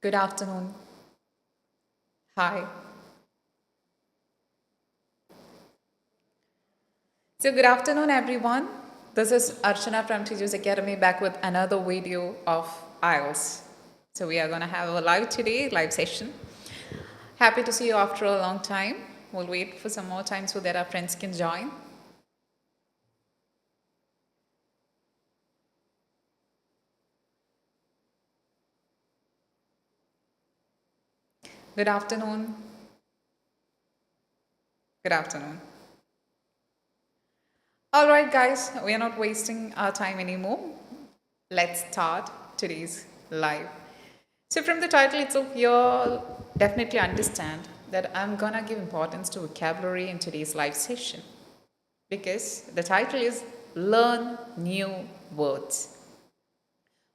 Good afternoon. Hi. So, good afternoon, everyone. This is Archana from Tiju's Academy back with another video of IELTS. So, we are going to have a live today, live session. Happy to see you after a long time. We'll wait for some more time so that our friends can join. Good afternoon. Good afternoon. All right, guys, we are not wasting our time anymore. Let's start today's live. So, from the title itself, you'll definitely understand that I'm gonna give importance to vocabulary in today's live session because the title is Learn New Words.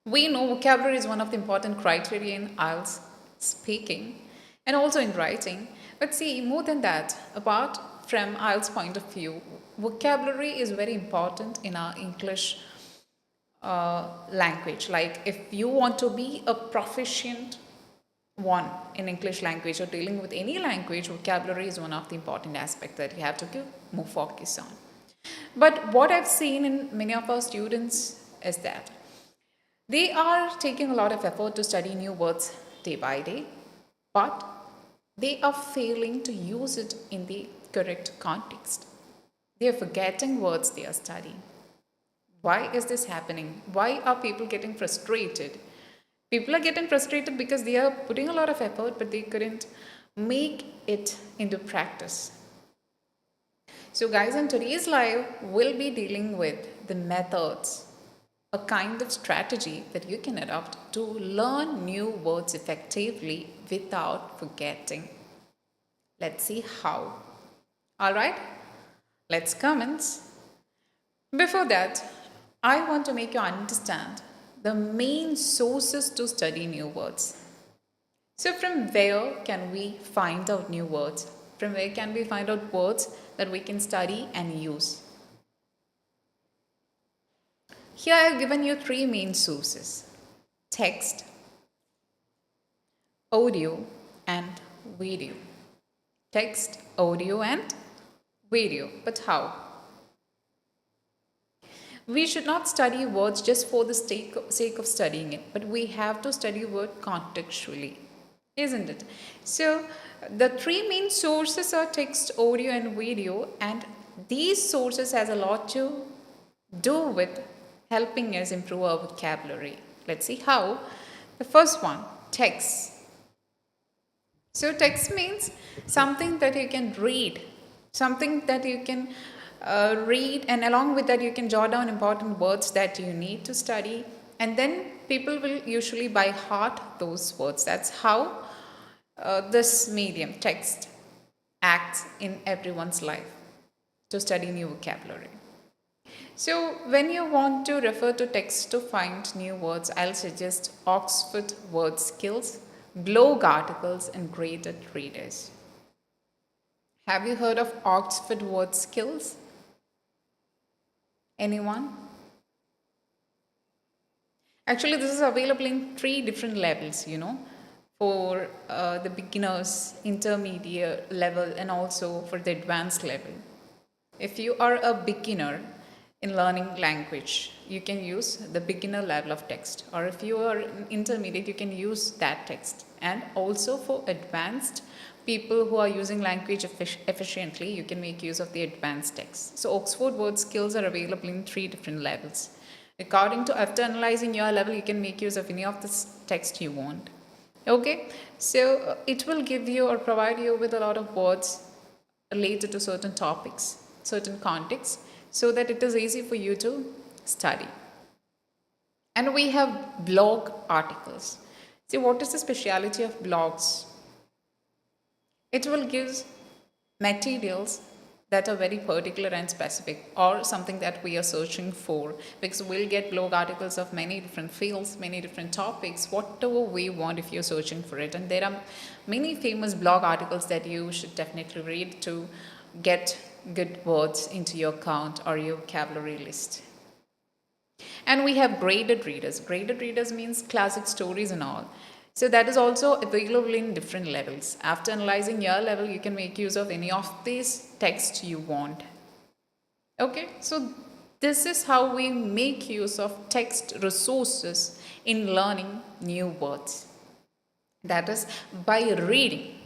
We know vocabulary is one of the important criteria in IELTS speaking and also in writing. But see, more than that, apart from IELTS point of view, vocabulary is very important in our English language. Like if you want to be a proficient one in English language or dealing with any language, vocabulary is one of the important aspects that you have to give more focus on. But what I've seen in many of our students is that they are taking a lot of effort to study new words day by day, but they are failing to use it in the correct context. They are forgetting words they are studying. Why is this happening? Why are people getting frustrated? People are getting frustrated because they are putting a lot of effort, but they couldn't make it into practice. So, guys, in today's live, we'll be dealing with the methods, a kind of strategy that you can adopt to learn new words effectively without forgetting. Let's see how. All right, let's commence. Before that, I want to make you understand the main sources to study new words. So, from where can we find out new words? From where can we find out words that we can study and use? Here I have given you three main sources: text, audio, and video. Text, audio, and video. But how? We should not study words just for the sake of studying it, but we have to study word contextually, isn't it? So the three main sources are text, audio, and video, and these sources has a lot to do with helping us improve our vocabulary. Let's see how. The first one, text. So text means something that you can read, something that you can read, and along with that you can jot down important words that you need to study, and then people will usually by heart those words. That's how this medium, text, acts in everyone's life to study new vocabulary. So, when you want to refer to text to find new words, I'll suggest Oxford Word Skills, blog articles, and graded readers. Have you heard of Oxford Word Skills? Anyone? Actually, this is available in three different levels, for the beginners, intermediate level, and also for the advanced level. If you are a beginner in learning language, you can use the beginner level of text, or if you are intermediate, you can use that text. And also for advanced people who are using language efficiently, you can make use of the advanced text. So Oxford Word Skills are available in three different levels. According to, after analyzing your level, you can make use of any of this text you want. Okay, so it will give you or provide you with a lot of words related to certain topics, certain contexts, so that it is easy for you to study. And we have blog articles. See, what is the speciality of blogs? It will give materials that are very particular and specific, or something that we are searching for, because we'll get blog articles of many different fields, many different topics, whatever we want if you're searching for it. And there are many famous blog articles that you should definitely read to get good words into your count or your vocabulary list. And we have graded readers. Graded readers means classic stories and all. So that is also available in different levels. After analyzing your level, you can make use of any of these texts you want. Okay, so this is how we make use of text resources in learning new words. That is by reading.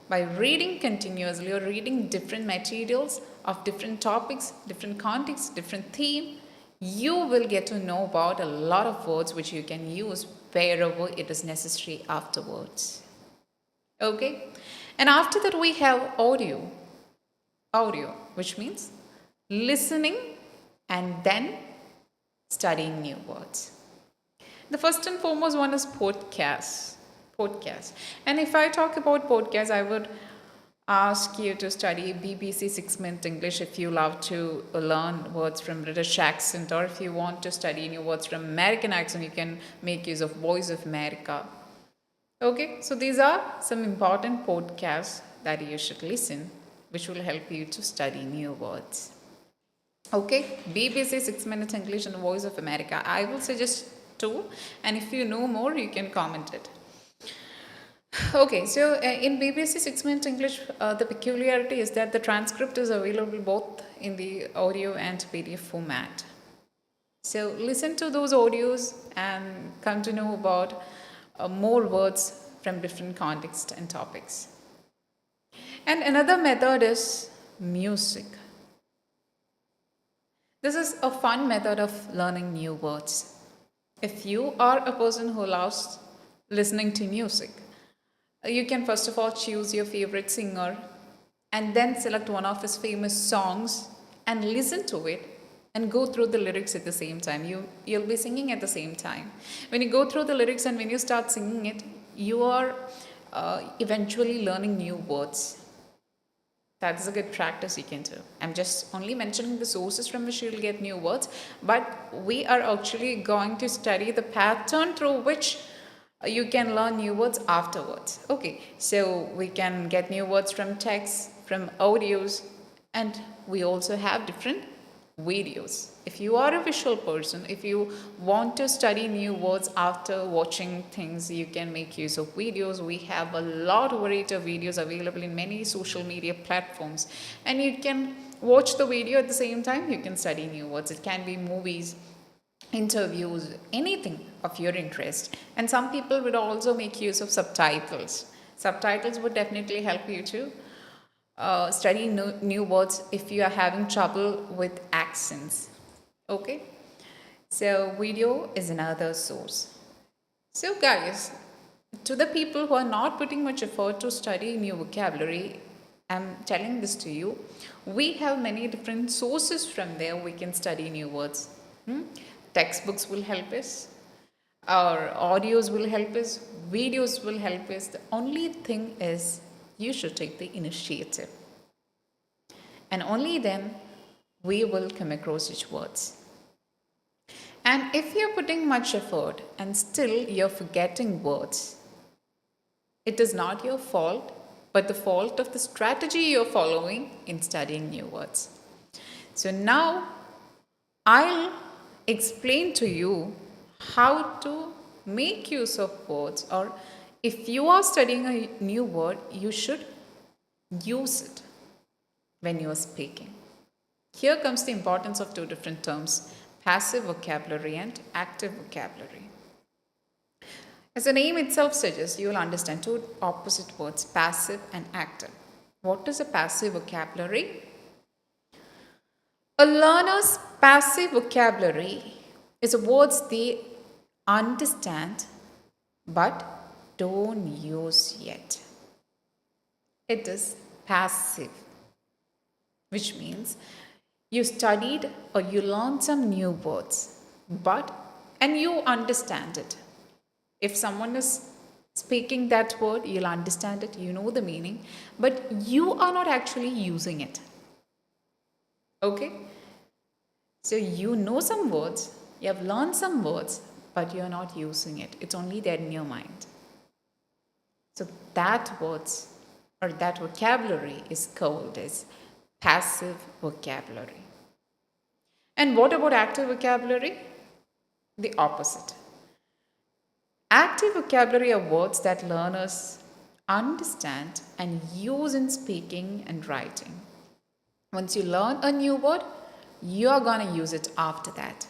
By reading continuously or reading different materials of different topics, different contexts, different theme, you will get to know about a lot of words which you can use wherever it is necessary afterwards. Okay? And after that we have audio. Audio, which means listening and then studying new words. The first and foremost one is podcast. Podcast. And if I talk about podcast, I would ask you to study BBC 6-minute English if you love to learn words from British accent, or if you want to study new words from American accent, you can make use of Voice of America. Okay, so these are some important podcasts that you should listen, which will help you to study new words. Okay, BBC 6-minute English and Voice of America. I will suggest two, and if you know more, you can comment it. Okay, so in BBC 6-minute English, the peculiarity is that the transcript is available both in the audio and PDF format. So listen to those audios and come to know about more words from different contexts and topics. And another method is music. This is a fun method of learning new words. If you are a person who loves listening to music, you can first of all choose your favorite singer and then select one of his famous songs and listen to it and go through the lyrics at the same time. You'll be singing at the same time. When you go through the lyrics and when you start singing it, you are eventually learning new words. That's a good practice you can do. I'm just only mentioning the sources from which you'll get new words, but we are actually going to study the pattern through which you can learn new words afterwards. Okay, so we can get new words from text, from audios, and we also have different videos. If you are a visual person, if you want to study new words after watching things, you can make use of videos. We have a lot of variety of videos available in many social media platforms, and you can watch the video at the same time. You can study new words. It can be movies, interviews, anything of your interest. And some people would also make use of subtitles. Subtitles would definitely help you to study new words if you are having trouble with accents. Okay, so video is another source. So guys, to the people who are not putting much effort to study new vocabulary, I'm telling this to you, we have many different sources from there we can study new words. Textbooks will help us, our audios will help us, videos will help us. The only thing is you should take the initiative. And only then we will come across such words. And if you're putting much effort and still you're forgetting words, it is not your fault, but the fault of the strategy you're following in studying new words. So now I'll explain to you how to make use of words, or if you are studying a new word, you should use it when you are speaking. Here comes the importance of two different terms, passive vocabulary and active vocabulary. As the name itself suggests, you will understand two opposite words, passive and active. What is a passive vocabulary? A learner's passive vocabulary is words they understand but don't use yet. It is passive, which means you studied or you learned some new words, and you understand it. If someone is speaking that word, you'll understand it, you know the meaning, but you are not actually using it. Okay? So you know some words, you have learned some words, but you're not using it. It's only there in your mind. So that words or that vocabulary is called as passive vocabulary. And what about active vocabulary? The opposite. Active vocabulary are words that learners understand and use in speaking and writing. Once you learn a new word, you're going to use it after that.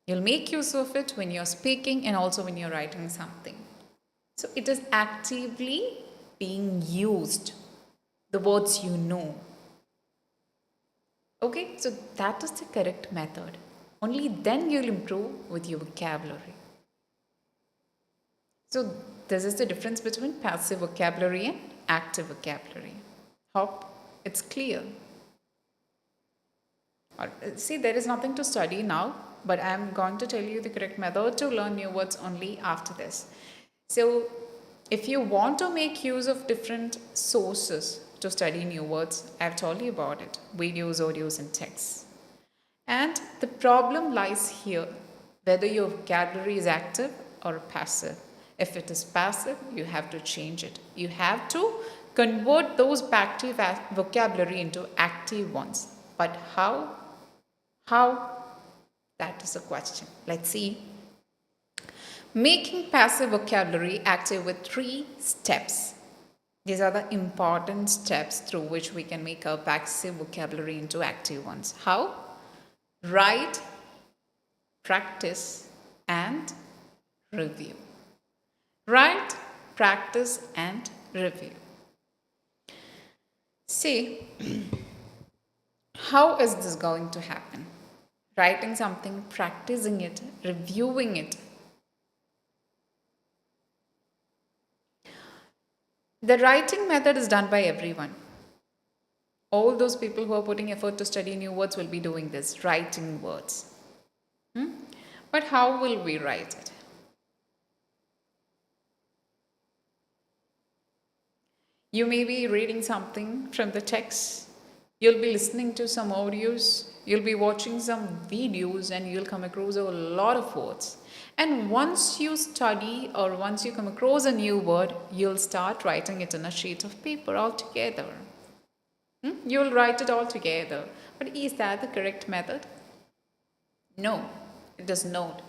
You'll make use of it when you're speaking and also when you're writing something. So it is actively being used, the words you know. Okay, so that is the correct method. Only then you'll improve with your vocabulary. So this is the difference between passive vocabulary and active vocabulary. Hope it's clear. See, there is nothing to study now, but I am going to tell you the correct method to learn new words only after this. So, if you want to make use of different sources to study new words, I've told you about it: videos, audios, and texts. And the problem lies here whether your vocabulary is active or passive. If it is passive, you have to change it. You have to convert those passive vocabulary into active ones. But how? How? That is a question. Let's see. Making passive vocabulary active with 3 steps. These are the important steps through which we can make our passive vocabulary into active ones. How? Write, practice, and review. Write, practice, and review. See, how is this going to happen? Writing something, practicing it, reviewing it. The writing method is done by everyone. All those people who are putting effort to study new words will be doing this, writing words. But how will we write it? You may be reading something from the text, you'll be listening to some audios, you'll be watching some videos, and you'll come across a lot of words. And once you study or once you come across a new word, you'll start writing it in a sheet of paper altogether. You'll write it all together. But is that the correct method? No, it does not.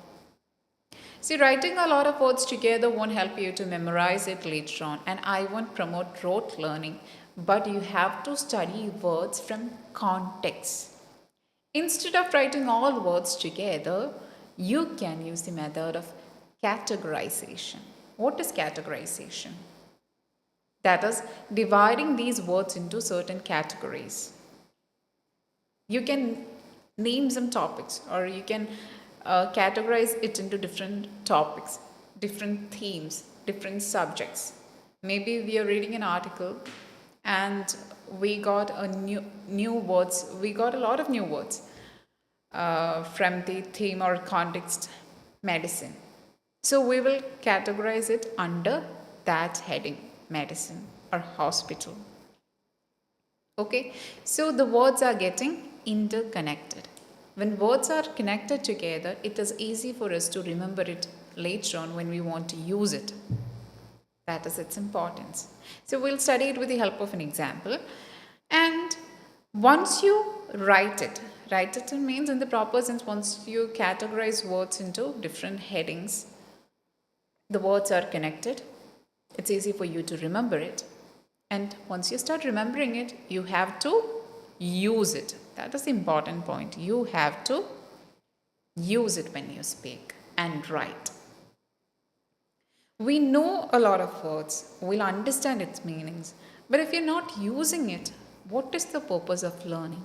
See, writing a lot of words together won't help you to memorize it later on, and I won't promote rote learning, but you have to study words from context. Instead of writing all words together, you can use the method of categorization. What is categorization? That is, dividing these words into certain categories. You can name some topics, or you can categorize it into different topics, different themes, different subjects. Maybe we are reading an article and we got a new words. We got a lot of new words from the theme or context medicine. So we will categorize it under that heading, medicine or hospital. Okay, so the words are getting interconnected. When words are connected together, it is easy for us to remember it later on when we want to use it. That is its importance. So we'll study it with the help of an example. And once you write it means in the proper sense, once you categorize words into different headings, the words are connected. It's easy for you to remember it. And once you start remembering it, you have to use it. That is the important point. You have to use it when you speak and write. We know a lot of words, we'll understand its meanings, but if you're not using it, what is the purpose of learning?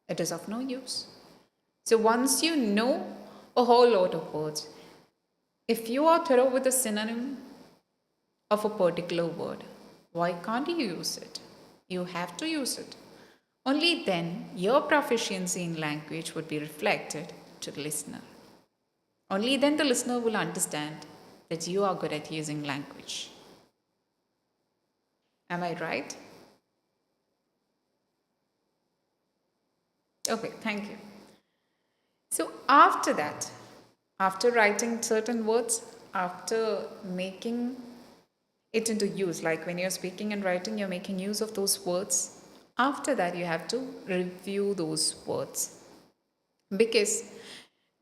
It is of no use. So once you know a whole lot of words, if you are thorough with a synonym of a particular word, why can't you use it? You have to use it. Only then your proficiency in language would be reflected to the listener. Only then the listener will understand that you are good at using language. Am I right? Okay, thank you. So after that, after writing certain words, after making it into use, like when you're speaking and writing, you're making use of those words. After that, you have to review those words, because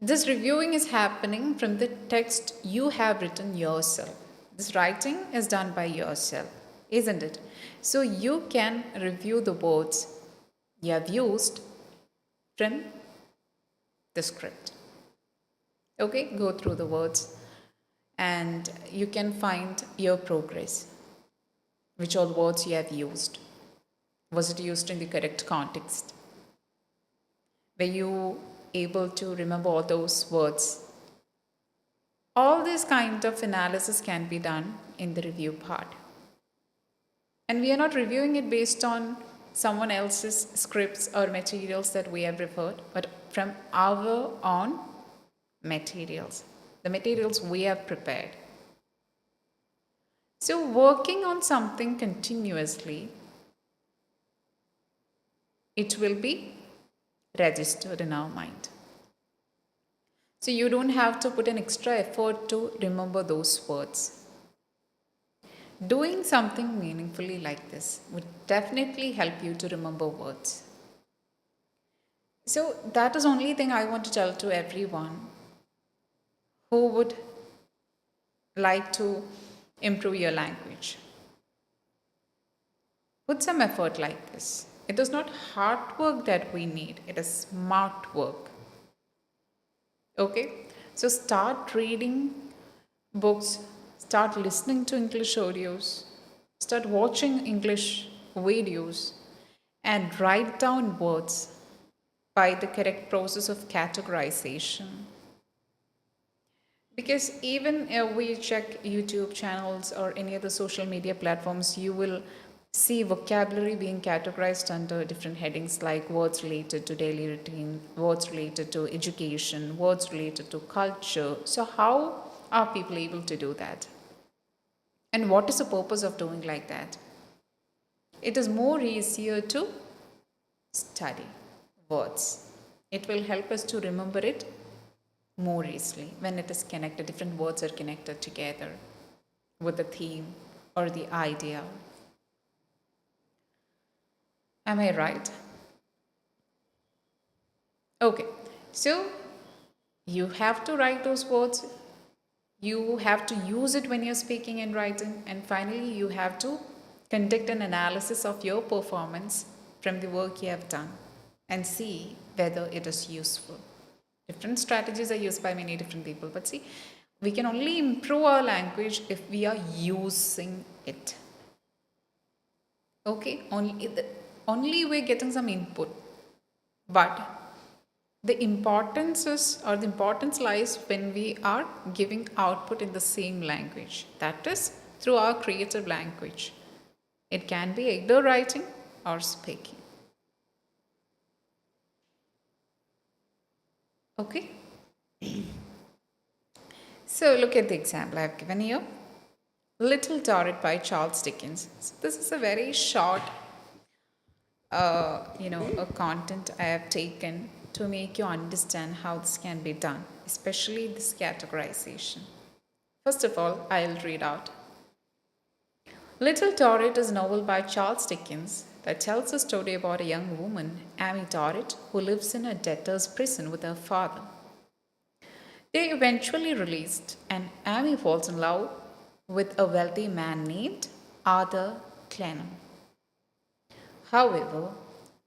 This reviewing is happening from the text you have written yourself. This writing is done by yourself, isn't it? So you can review the words you have used from the script. Okay, go through the words and you can find your progress. Which all words you have used. Was it used in the correct context? Were you able to remember all those words? All this kind of analysis can be done in the review part. And we are not reviewing it based on someone else's scripts or materials that we have referred, but from our own materials, the materials we have prepared. So, working on something continuously, it will be registered in our mind. So, you don't have to put an extra effort to remember those words. Doing something meaningfully like this would definitely help you to remember words. So, that is only thing I want to tell to everyone who would like to improve your language. Put some effort like this. It is not hard work that we need, it is smart work. Okay? So start reading books, start listening to English audios, start watching English videos, and write down words by the correct process of categorization. Because even if we check YouTube channels or any other social media platforms, you will see vocabulary being categorized under different headings like words related to daily routine, words related to education, words related to culture. So, how are people able to do that? And what is the purpose of doing like that? It is more easier to study words. It will help us to remember it more easily when it is connected, different words are connected together with the theme or the idea. Am I right? Okay, so you have to write those words, you have to use it when you're speaking and writing, and finally, you have to conduct an analysis of your performance from the work you have done and see whether it is useful. Different strategies are used by many different people, but see, we can only improve our language if we are using it. Okay, only we're getting some input, but the importance lies when we are giving output in the same language, that is through our creative language. It can be either writing or speaking. Okay, so look at the example I have given here. Little Dorrit by Charles Dickens. So this is a very short, a content I have taken to make you understand how this can be done, especially this categorization. First of all, I'll read out. Little Dorrit is a novel by Charles Dickens that tells a story about a young woman, Amy Dorrit, who lives in a debtor's prison with her father. They eventually released, and Amy falls in love with a wealthy man named Arthur Clenham. However,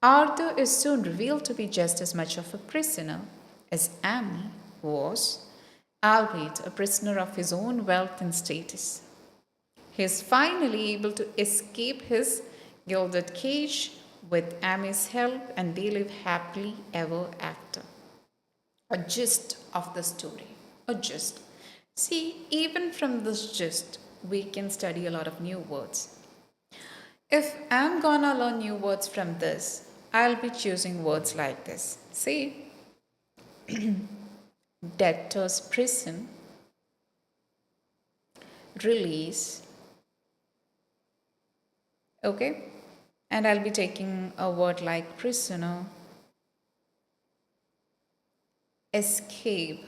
Arthur is soon revealed to be just as much of a prisoner as Amy was, albeit a prisoner of his own wealth and status. He is finally able to escape his gilded cage with Amy's help, and they live happily ever after. A gist of the story. A gist. See, even from this gist, we can study a lot of new words. If I'm gonna learn new words from this, I'll be choosing words like this. See, debtor's prison, release, okay? And I'll be taking a word like prisoner, escape,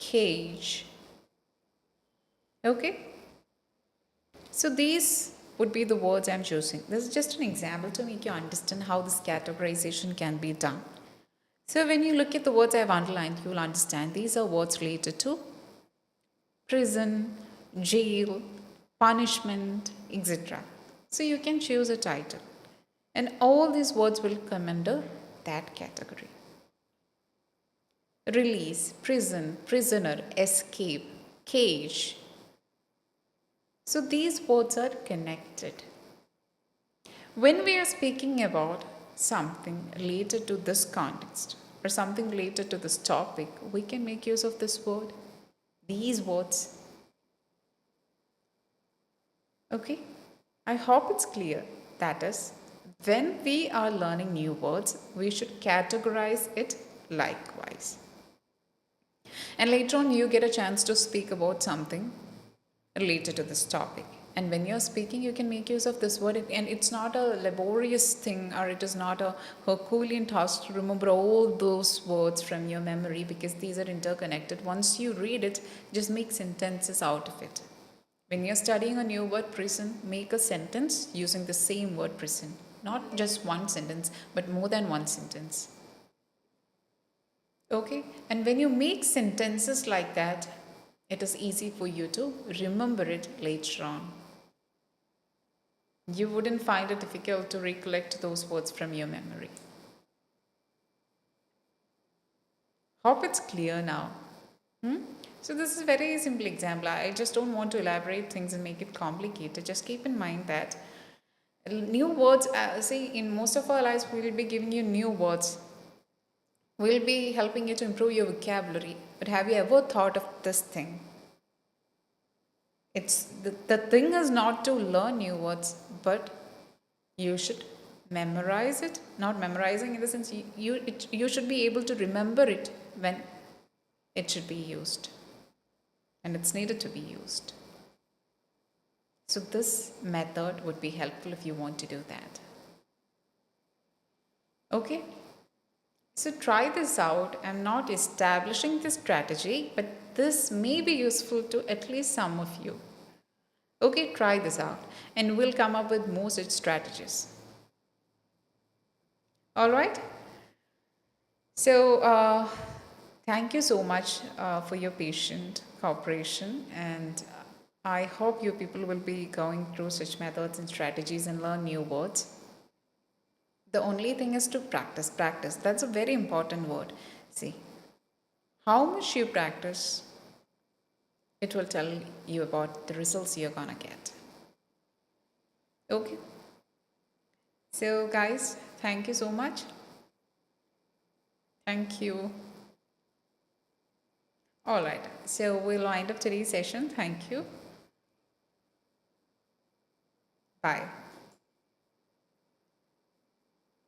cage, okay? So these would be the words I'm choosing. This is just an example to make you understand how this categorization can be done. So when you look at the words I've underlined, you will understand these are words related to prison, jail, punishment, etc. So you can choose a title. And all these words will come under that category. Release, prison, prisoner, escape, cage. So these words are connected. When we are speaking about something related to this context or something related to this topic, we can make use of this word, these words. Okay? I hope it's clear. That is, when we are learning new words, we should categorize it likewise. And later on, you get a chance to speak about something related to this topic. And when you're speaking, you can make use of this word. And it's not a laborious thing, or it is not a Herculean task to remember all those words from your memory, because these are interconnected. Once you read it, just make sentences out of it. When you're studying a new word, prison, make a sentence using the same word prison. Not just one sentence, but more than one sentence. Okay? And when you make sentences like that, it is easy for you to remember it later on. You wouldn't find it difficult to recollect those words from your memory. Hope it's clear now. So this is a very simple example. I just don't want to elaborate things and make it complicated. Just keep in mind that new words, see, in most of our lives, we will be giving you new words. We'll be helping you to improve your vocabulary. But have you ever thought of this thing? It's the thing is not to learn new words, but you should memorize it. Not memorizing in the sense you should be able to remember it when it should be used. And it's needed to be used. So this method would be helpful if you want to do that. Okay? So try this out. I'm not establishing this strategy, but this may be useful to at least some of you. Okay, try this out and we'll come up with more such strategies. All right? So thank you so much for your patient cooperation, and I hope you people will be going through such methods and strategies and learn new words. The only thing is to practice. Practice. That's a very important word. See, how much you practice, it will tell you about the results you're gonna get. Okay. So, guys, thank you so much. Thank you. All right. So, we'll wind up today's session. Thank you. Bye.